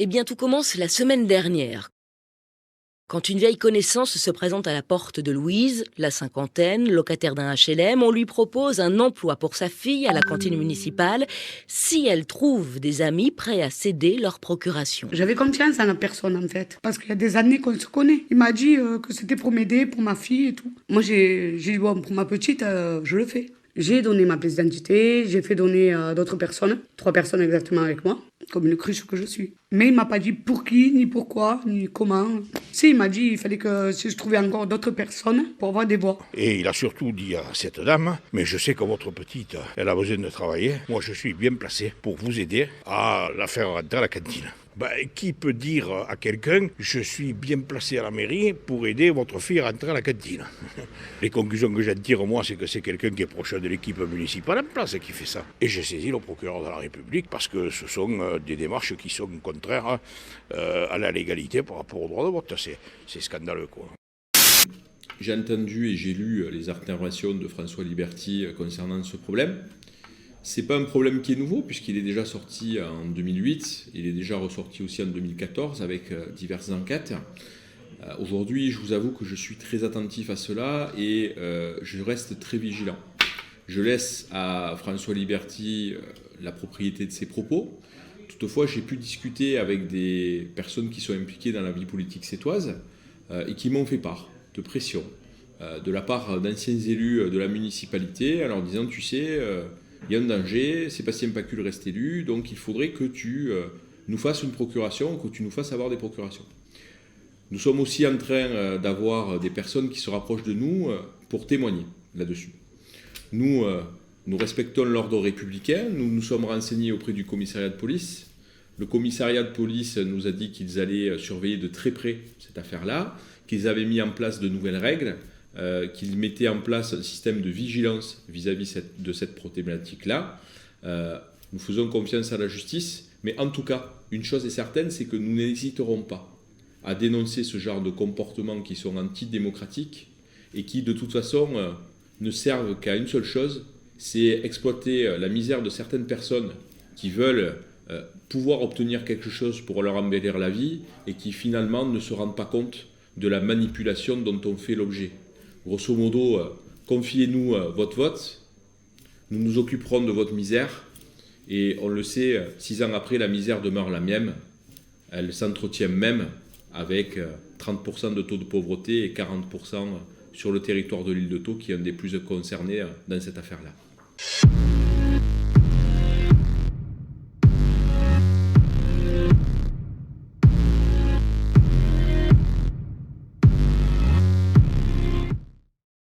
Eh bien, tout commence la semaine dernière, quand une vieille connaissance se présente à la porte de Louise, la cinquantaine, locataire d'un HLM. On lui propose un emploi pour sa fille à la cantine municipale si elle trouve des amis prêts à céder leur procuration. J'avais confiance en la personne en fait, parce qu'il y a des années qu'on se connaît. Il m'a dit que c'était pour m'aider, pour ma fille et tout. Moi j'ai dit bon, pour ma petite, je le fais. J'ai donné ma pièce d'identité, j'ai fait donner d'autres personnes, 3 personnes exactement avec moi, comme une cruche que je suis. Mais il m'a pas dit pour qui, ni pourquoi, ni comment. Si, il m'a dit il fallait que si je trouvais encore d'autres personnes pour avoir des voix. Et il a surtout dit à cette dame, mais je sais que votre petite, elle a besoin de travailler. Moi, je suis bien placé pour vous aider à la faire rentrer à la cantine. Qui peut dire à quelqu'un « Je suis bien placé à la mairie pour aider votre fille à rentrer à la cantine ?» Les conclusions que j'en tire, moi, c'est que c'est quelqu'un qui est proche de l'équipe municipale en place qui fait ça. Et j'ai saisi le procureur de la République parce que ce sont des démarches qui sont contraires à la légalité par rapport au droit de vote. C'est scandaleux, quoi. J'ai entendu et j'ai lu les interventions de François Liberti concernant ce problème. C'est pas un problème qui est nouveau puisqu'il est déjà sorti en 2008, il est déjà ressorti aussi en 2014 avec diverses enquêtes. Aujourd'hui, je vous avoue que je suis très attentif à cela et je reste très vigilant. Je laisse à François Liberti la propriété de ses propos. Toutefois, j'ai pu discuter avec des personnes qui sont impliquées dans la vie politique sétoise et qui m'ont fait part de pression de la part d'anciens élus de la municipalité en leur disant, tu sais, il y a un danger, Sébastien Pacul reste élu, donc il faudrait que tu nous fasses une procuration, que tu nous fasses avoir des procurations. Nous sommes aussi en train d'avoir des personnes qui se rapprochent de nous pour témoigner là-dessus. Nous respectons l'ordre républicain, nous nous sommes renseignés auprès du commissariat de police. Le commissariat de police nous a dit qu'ils allaient surveiller de très près cette affaire-là, qu'ils avaient mis en place de nouvelles règles, qu'ils mettaient en place un système de vigilance vis-à-vis de cette problématique-là. Nous faisons confiance à la justice, mais en tout cas, une chose est certaine, c'est que nous n'hésiterons pas à dénoncer ce genre de comportements qui sont antidémocratiques et qui, de toute façon, ne servent qu'à une seule chose, c'est exploiter la misère de certaines personnes qui veulent pouvoir obtenir quelque chose pour leur embellir la vie et qui finalement ne se rendent pas compte de la manipulation dont on fait l'objet. Grosso modo, confiez-nous votre vote, nous nous occuperons de votre misère, et on le sait, 6 ans après, la misère demeure la même, elle s'entretient même avec 30% de taux de pauvreté et 40% sur le territoire de l'île de Thau, qui est un des plus concernés dans cette affaire-là.